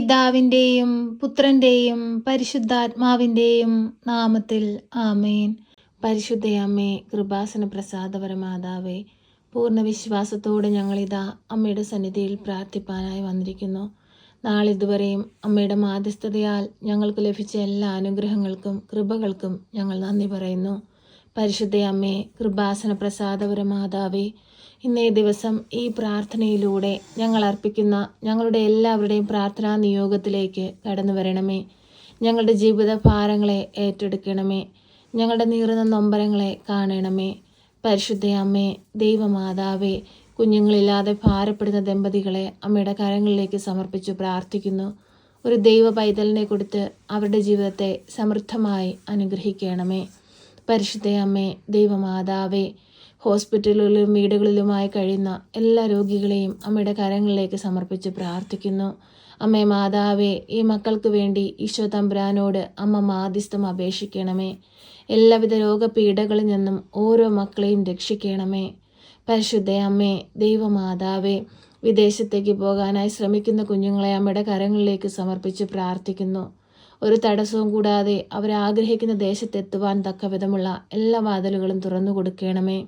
പിതാവിൻ്റെയും പുത്രൻ്റെയും പരിശുദ്ധാത്മാവിൻ്റെയും നാമത്തിൽ ആമേൻ. പരിശുദ്ധയമ്മേ, കൃപാസന പ്രസാദപരമാതാവേ, പൂർണ്ണ വിശ്വാസത്തോടെ ഞങ്ങളിതാ അമ്മയുടെ സന്നിധിയിൽ പ്രാർത്ഥിപ്പാനായി വന്നിരിക്കുന്നു. നാളിതുവരെയും അമ്മയുടെ മാധ്യസ്ഥതയാൽ ഞങ്ങൾക്ക് ലഭിച്ച എല്ലാ അനുഗ്രഹങ്ങൾക്കും കൃപകൾക്കും ഞങ്ങൾ നന്ദി പറയുന്നു. പരിശുദ്ധയമ്മേ, കൃപാസന പ്രസാദപരമാതാവേ, ഇന്നേ ദിവസം ഈ പ്രാർത്ഥനയിലൂടെ ഞങ്ങൾ അർപ്പിക്കുന്ന ഞങ്ങളുടെ എല്ലാവരുടെയും പ്രാർത്ഥനാ നിയോഗത്തിലേക്ക് കടന്നു വരണമേ. ഞങ്ങളുടെ ജീവിത ഭാരങ്ങളെ ഏറ്റെടുക്കണമേ. ഞങ്ങളുടെ നീറുന്ന നൊമ്പരങ്ങളെ കാണണമേ. പരിശുദ്ധയമ്മേ, ദൈവമാതാവേ, കുഞ്ഞുങ്ങളില്ലാതെ ഭാരപ്പെടുന്ന ദമ്പതികളെ അമ്മയുടെ കരങ്ങളിലേക്ക് സമർപ്പിച്ചു പ്രാർത്ഥിക്കുന്നു. ഒരു ദൈവ പൈതലിനെ കൊടുത്ത് അവരുടെ ജീവിതത്തെ സമൃദ്ധമായി അനുഗ്രഹിക്കണമേ. പരിശുദ്ധയമ്മേ, ദൈവമാതാവേ, ഹോസ്പിറ്റലുകളിലും വീടുകളിലുമായി കഴിയുന്ന എല്ലാ രോഗികളെയും അമ്മയുടെ കരങ്ങളിലേക്ക് സമർപ്പിച്ച് പ്രാർത്ഥിക്കുന്നു. അമ്മേ മാതാവേ, ഈ മക്കൾക്ക് വേണ്ടി ഈശോ തമ്പുരാനോട് അമ്മ മാധ്യസ്ഥം അപേക്ഷിക്കണമേ. എല്ലാവിധ രോഗപീഠകളിൽ നിന്നും ഓരോ മക്കളെയും രക്ഷിക്കണമേ. പരിശുദ്ധയമ്മേ, ദൈവമാതാവേ, വിദേശത്തേക്ക് പോകാനായി ശ്രമിക്കുന്ന കുഞ്ഞുങ്ങളെ അമ്മയുടെ കരങ്ങളിലേക്ക് സമർപ്പിച്ച് പ്രാർത്ഥിക്കുന്നു. ഒരു തടസ്സവും കൂടാതെ അവരാഗ്രഹിക്കുന്ന ദേശത്തെത്തുവാൻ തക്കവിധമുള്ള എല്ലാ വാതിലുകളും തുറന്നു കൊടുക്കണമേ.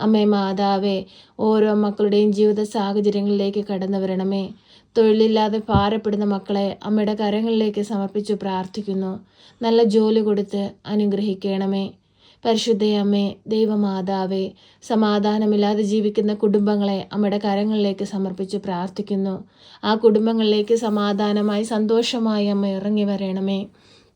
അമ്മേ മാതാവേ, ഓരോ മക്കളുടെയും ജീവിത സാഹചര്യങ്ങളിലേക്ക് കടന്നു വരണമേ. തൊഴിലില്ലാതെ ഭാരപ്പെടുന്ന മക്കളെ അമ്മയുടെ കരങ്ങളിലേക്ക് സമർപ്പിച്ചു പ്രാർത്ഥിക്കുന്നു. നല്ല ജോലി കൊടുത്ത് അനുഗ്രഹിക്കണമേ. പരിശുദ്ധയമ്മേ, ദൈവമാതാവേ, സമാധാനമില്ലാതെ ജീവിക്കുന്ന കുടുംബങ്ങളെ അമ്മയുടെ കരങ്ങളിലേക്ക് സമർപ്പിച്ച് പ്രാർത്ഥിക്കുന്നു. ആ കുടുംബങ്ങളിലേക്ക് സമാധാനമായി സന്തോഷമായി അമ്മ ഇറങ്ങി വരണമേ.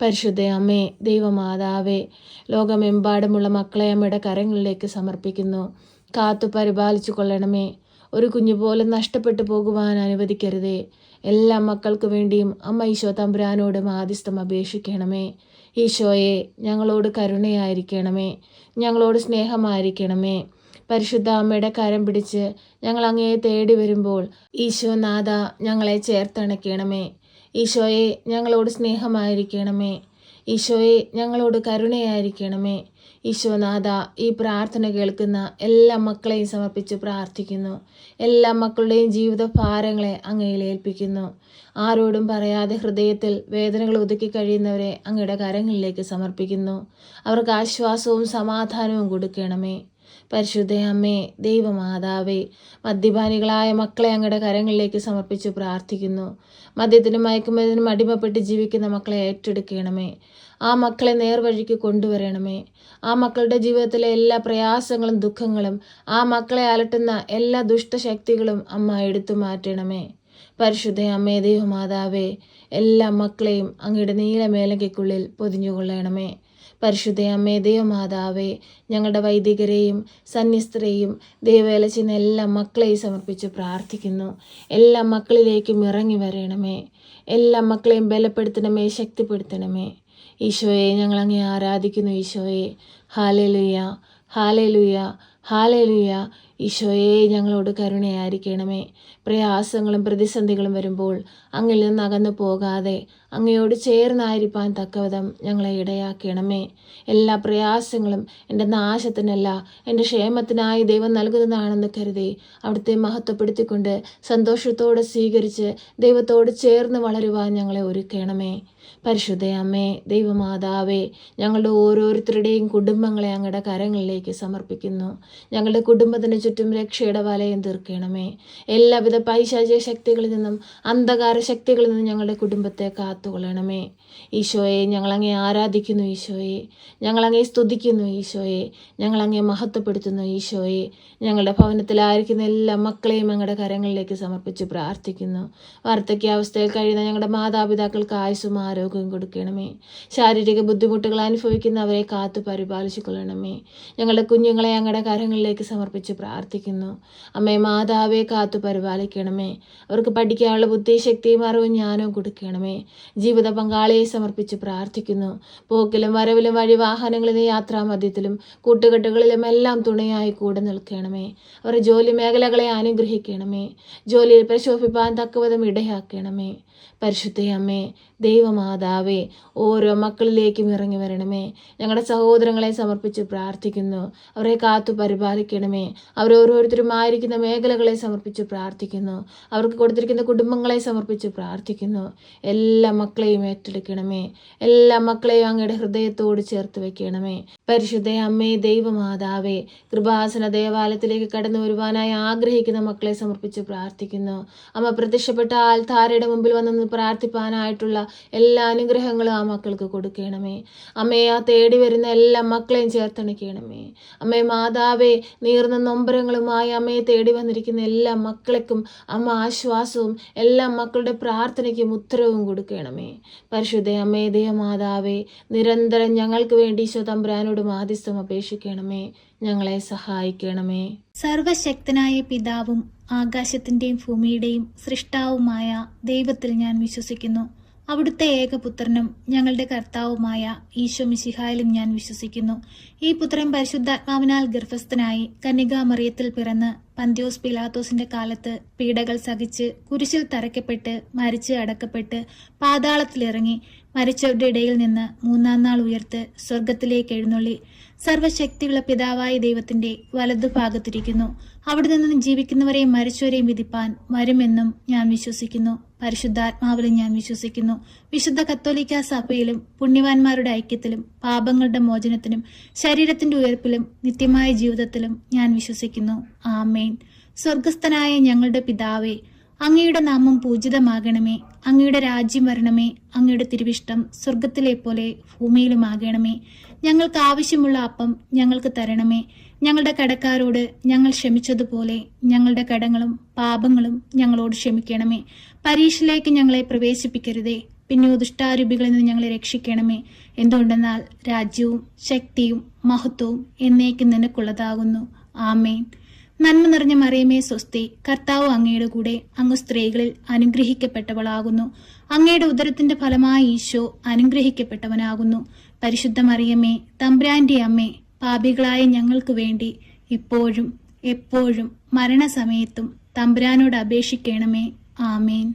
പരിശുദ്ധയമ്മേ, ദൈവമാതാവേ, ലോകമെമ്പാടുമുള്ള മക്കളെ അമ്മയുടെ കരങ്ങളിലേക്ക് സമർപ്പിക്കുന്നു. കാത്തു പരിപാലിച്ചു കൊള്ളണമേ. ഒരു കുഞ്ഞു പോലും നഷ്ടപ്പെട്ടു പോകുവാൻ അനുവദിക്കരുതേ. എല്ലാ മക്കൾക്ക് വേണ്ടിയും അമ്മ ഈശോ തമ്പുരാനോട് മാധ്യസ്ഥം അപേക്ഷിക്കണമേ. ഈശോയെ, ഞങ്ങളോട് കരുണയായിരിക്കണമേ. ഞങ്ങളോട് സ്നേഹമായിരിക്കണമേ. പരിശുദ്ധ അമ്മയുടെ കരം പിടിച്ച് ഞങ്ങൾ അങ്ങയെ തേടി വരുമ്പോൾ ഈശോനാഥ ഞങ്ങളെ ചേർത്തണയ്ക്കണമേ. ഈശോയെ, ഞങ്ങളോട് സ്നേഹമായിരിക്കണമേ. ഈശോയെ, ഞങ്ങളോട് കരുണയായിരിക്കണമേ. ഈശോനാഥ, ഈ പ്രാർത്ഥന കേൾക്കുന്ന എല്ലാ മക്കളെയും സമർപ്പിച്ച് പ്രാർത്ഥിക്കുന്നു. എല്ലാ മക്കളുടെയും ജീവിത ഭാരങ്ങളെ അങ്ങയിൽ ഏൽപ്പിക്കുന്നു. ആരോടും പറയാതെ ഹൃദയത്തിൽ വേദനകൾ ഒതുക്കി കഴിയുന്നവരെ അങ്ങയുടെ കരങ്ങളിലേക്ക് സമർപ്പിക്കുന്നു. അവർക്ക് ആശ്വാസവും സമാധാനവും കൊടുക്കണമേ. പരിശുദ്ധയമ്മേ, ദൈവമാതാവേ, മദ്യപാനികളായ മക്കളെ അങ്ങയുടെ കരങ്ങളിലേക്ക് സമർപ്പിച്ച് പ്രാർത്ഥിക്കുന്നു. മദ്യത്തിനും മയക്കുമരുന്നിനും അടിമപ്പെട്ട് ജീവിക്കുന്ന മക്കളെ ഏറ്റെടുക്കണമേ. ആ മക്കളെ നേർവഴിക്ക് കൊണ്ടുവരണമേ. ആ മക്കളുടെ ജീവിതത്തിലെ എല്ലാ പ്രയാസങ്ങളും ദുഃഖങ്ങളും ആ മക്കളെ അലട്ടുന്ന എല്ലാ ദുഷ്ടശക്തികളും അമ്മ എടുത്തു മാറ്റണമേ. പരിശുദ്ധയമ്മേ, ദൈവമാതാവേ, എല്ലാ മക്കളെയും അങ്ങയുടെ നീലമേലകയ്ക്കുള്ളിൽ പൊതിഞ്ഞുകൊള്ളണമേ. പരിശുദ്ധയമ്മേ, ദൈവമാതാവേ, ഞങ്ങളുടെ വൈദികരെയും സന്യസ്തരെയും ദൈവവേല ചെയ്യുന്ന എല്ലാ മക്കളെയും സമർപ്പിച്ച് പ്രാർത്ഥിക്കുന്നു. എല്ലാ മക്കളിലേക്കും ഇറങ്ങി വരണമേ. എല്ലാ മക്കളെയും ബലപ്പെടുത്തണമേ, ശക്തിപ്പെടുത്തണമേ. ഈശോയെ, ഞങ്ങൾ അങ്ങേ ആരാധിക്കുന്നു. ഈശോയെ, ഹാലേലുയ, ഹാലേലുയ, ഹാലേലുയ. ഈശോയെ, ഞങ്ങളോട് കരുണയായിരിക്കണമേ. പ്രയാസങ്ങളും പ്രതിസന്ധികളും വരുമ്പോൾ അങ്ങിൽ നിന്ന് അകന്നു പോകാതെ അങ്ങയോട് ചേർന്നായിരിക്കാൻ തക്കവിധം ഞങ്ങളെ ഇടയാക്കണമേ. എല്ലാ പ്രയാസങ്ങളും എൻ്റെ നാശത്തിനല്ല, എൻ്റെ ക്ഷേമത്തിനായി ദൈവം നൽകുന്നതാണെന്ന് കരുതി അവിടുത്തെ മഹത്വപ്പെടുത്തിക്കൊണ്ട് സന്തോഷത്തോടെ സ്വീകരിച്ച് ദൈവത്തോട് ചേർന്ന് വളരുവാൻ ഞങ്ങളെ ഒരുക്കണമേ. പരിശുദ്ധയമ്മേ, ദൈവമാതാവേ, ഞങ്ങളുടെ ഓരോരുത്തരുടെയും കുടുംബങ്ങളെ അങ്ങയുടെ കരങ്ങളിലേക്ക് സമർപ്പിക്കുന്നു. ഞങ്ങളുടെ കുടുംബത്തിന് ചുറ്റും രക്ഷയുടെ വലയം തീർക്കണമേ. എല്ലാവിധ പൈശാചിക ശക്തികളിൽ നിന്നും അന്ധകാര ശക്തികളിൽ നിന്നും ഞങ്ങളുടെ കുടുംബത്തെ കാത്തുകൊള്ളണമേ. ഈശോയെ, ഞങ്ങളങ്ങേ ആരാധിക്കുന്നു. ഈശോയെ, ഞങ്ങളങ്ങേ സ്തുതിക്കുന്നു. ഈശോയെ, ഞങ്ങളങ്ങേ മഹത്വപ്പെടുത്തുന്നു. ഈശോയെ, ഞങ്ങളുടെ ഭവനത്തിലായിരിക്കുന്ന എല്ലാ മക്കളെയും ഞങ്ങളുടെ കരങ്ങളിലേക്ക് സമർപ്പിച്ച് പ്രാർത്ഥിക്കുന്നു. വാർദ്ധക്യാവസ്ഥയിൽ കഴിയുന്ന ഞങ്ങളുടെ മാതാപിതാക്കൾക്ക് ആയുസ്സും ആരോഗ്യവും കൊടുക്കണമേ. ശാരീരിക ബുദ്ധിമുട്ടുകൾ അനുഭവിക്കുന്നവരെ കാത്തു പരിപാലിച്ചു കൊള്ളണമേ. ഞങ്ങളുടെ കുഞ്ഞുങ്ങളെ ഞങ്ങളുടെ കരങ്ങളിലേക്ക് സമർപ്പിച്ച് പ്രാർത്ഥിക്കുന്നു. അമ്മേ മാതാവെ, കാത്തു പരിപാലിക്കണമേ. അവർക്ക് പഠിക്കാനുള്ള ബുദ്ധിശക്തിയും അറിവും ജ്ഞാനവും കൊടുക്കണമേ. ജീവിത പങ്കാളിയെ സമർപ്പിച്ച് പ്രാർത്ഥിക്കുന്നു. പോക്കിലും വരവിലും വഴിവാഹനങ്ങളിലും യാത്രാമധ്യത്തിലും കൂട്ടുകെട്ടുകളിലും എല്ലാം തുണയായി കൂടെ നിൽക്കണമേ. അവരുടെ ജോലി മേഖലകളെ അനുഗ്രഹിക്കണമേ. ജോലിയിൽ പ്രശോഭിപ്പാൻ തക്കവിധം ഇടയാക്കണമേ. പരിശുദ്ധയമ്മേ, ദൈവമാതാവേ, ഓരോ മക്കളിലേക്കും ഇറങ്ങി വരണമേ. ഞങ്ങളുടെ സഹോദരങ്ങളെ സമർപ്പിച്ച് പ്രാർത്ഥിക്കുന്നു. അവരെ കാത്തു പരിപാലിക്കണമേ. അവരോരോരുത്തരുമായിരിക്കുന്ന മേഖലകളെ സമർപ്പിച്ച് പ്രാർത്ഥിക്കുന്നു. അവർക്ക് കൊടുത്തിരിക്കുന്ന കുടുംബങ്ങളെ സമർപ്പിച്ച് പ്രാർത്ഥിക്കുന്നു. എല്ലാ മക്കളെയും ഏറ്റെടുക്കണമേ. എല്ലാ മക്കളെയും അങ്ങയുടെ ഹൃദയത്തോട് ചേർത്ത് വെക്കണമേ. പരിശുദ്ധ അമ്മേ, ദൈവമാതാവേ, കൃപാസന ദേവാലയത്തിലേക്ക് കടന്നു വരുവാനായി ആഗ്രഹിക്കുന്ന മക്കളെ സമർപ്പിച്ച് പ്രാർത്ഥിക്കുന്നു. അമ്മ പ്രത്യക്ഷപ്പെട്ട ആൽത്താരയുടെ മുമ്പിൽ വന്നു പ്രാർത്ഥിപ്പാനായിട്ടുള്ള എല്ലാ അനുഗ്രഹങ്ങളും ആ മക്കൾക്ക് കൊടുക്കണമേ. അമ്മയെ ആ തേടി വരുന്ന എല്ലാ മക്കളെയും ചേർത്തണയ്ക്കണമേ. അമ്മേ മാതാവേ, നീർന്ന നൊമ്പരങ്ങളുമായി അമ്മയെ തേടി വന്നിരിക്കുന്ന എല്ലാ മക്കൾക്കും അമ്മ ആശ്വാസവും എല്ലാ മക്കളുടെ പ്രാർത്ഥനയ്ക്കും ഉത്തരവും കൊടുക്കണമേ. പരിശുദ്ധ അമ്മേ, ദൈവമാതാവേ, നിരന്തരം ഞങ്ങൾക്ക് വേണ്ടി ഈശോ തമ്പുരാനോട് മാധ്യസ്ഥം അപേക്ഷിക്കണമേ. ഞങ്ങളെ സഹായിക്കണമേ. സർവശക്തനായ പിതാവും ആകാശത്തിന്റെയും ഭൂമിയുടെയും സൃഷ്ടാവുമായ ദൈവത്തിൽ ഞാൻ വിശ്വസിക്കുന്നു. അവിടുത്തെ ഏകപുത്രനും ഞങ്ങളുടെ കർത്താവുമായ ഈശോ മിശിഹായിലും ഞാൻ വിശ്വസിക്കുന്നു. ഈ പുത്രൻ പരിശുദ്ധാത്മാവിനാൽ ഗർഭസ്ഥനായി കന്യകാമറിയത്തിൽ പിറന്ന് പന്തിയോസ് പിലാത്തോസിന്റെ കാലത്ത് പീഡകൾ സഹിച്ച് കുരിശിൽ തറയ്ക്കപ്പെട്ട് മരിച്ച് അടക്കപ്പെട്ട് പാതാളത്തിലിറങ്ങി മരിച്ചവരുടെ ഇടയിൽ നിന്ന് മൂന്നാം നാൾ ഉയർത്ത് സ്വർഗത്തിലേക്ക് എഴുന്നള്ളി സർവശക്തിയുള്ള പിതാവായ ദൈവത്തിന്റെ വലതുഭാഗത്തിരിക്കുന്നു. അവിടെ നിന്ന് ജീവിക്കുന്നവരെയും മരിച്ചവരെയും വിധിപ്പാൻ വരുമെന്നും ഞാൻ വിശ്വസിക്കുന്നു. പരിശുദ്ധാത്മാവിലും ഞാൻ വിശ്വസിക്കുന്നു. വിശുദ്ധ കത്തോലിക്ക സഭയിലും പുണ്യവാന്മാരുടെ ഐക്യത്തിലും പാപങ്ങളുടെ മോചനത്തിനും ശരീരത്തിന്റെ ഉയർപ്പിലും നിത്യമായ ജീവിതത്തിലും ഞാൻ വിശ്വസിക്കുന്നു. ആമേൻ. സ്വർഗസ്ഥനായ ഞങ്ങളുടെ പിതാവേ, അങ്ങയുടെ നാമം പൂജിതമാകണമേ. അങ്ങയുടെ രാജ്യം വരണമേ. അങ്ങയുടെ തിരുവിഷ്ടം സ്വർഗത്തിലെ പോലെ ഭൂമിയിലുമാകണമേ. ഞങ്ങൾക്ക് ആവശ്യമുള്ള അപ്പം ഞങ്ങൾക്ക് തരണമേ. ഞങ്ങളുടെ കടക്കാരോട് ഞങ്ങൾ ക്ഷമിച്ചതുപോലെ ഞങ്ങളുടെ കടങ്ങളും പാപങ്ങളും ഞങ്ങളോട് ക്ഷമിക്കണമേ. പരീക്ഷയിലേക്ക് ഞങ്ങളെ പ്രവേശിപ്പിക്കരുതേ, പിന്നെ ദുഷ്ടാരൂപികളിൽ നിന്ന് ഞങ്ങളെ രക്ഷിക്കണമേ. എന്തുകൊണ്ടെന്നാൽ രാജ്യവും ശക്തിയും മഹത്വവും എന്നേക്കും നിനക്കുള്ളതാകുന്നു. ആമേൻ. നന്മ നിറഞ്ഞ മറിയമേ സ്വസ്തി, കർത്താവ് അങ്ങയുടെ കൂടെ, അങ്ങ് സ്ത്രീകളിൽ അനുഗ്രഹിക്കപ്പെട്ടവളാകുന്നു. അങ്ങയുടെ ഉദരത്തിന്റെ ഫലമായ ഈശോ അനുഗ്രഹിക്കപ്പെട്ടവനാകുന്നു. പരിശുദ്ധ മറിയമേ, തമ്പുരാന്റെ അമ്മേ, പാപികളായ ഞങ്ങൾക്ക് വേണ്ടി ഇപ്പോഴും എപ്പോഴും മരണസമയത്തും തമ്പുരാനോട് അപേക്ഷിക്കണമേ. ആമേൻ.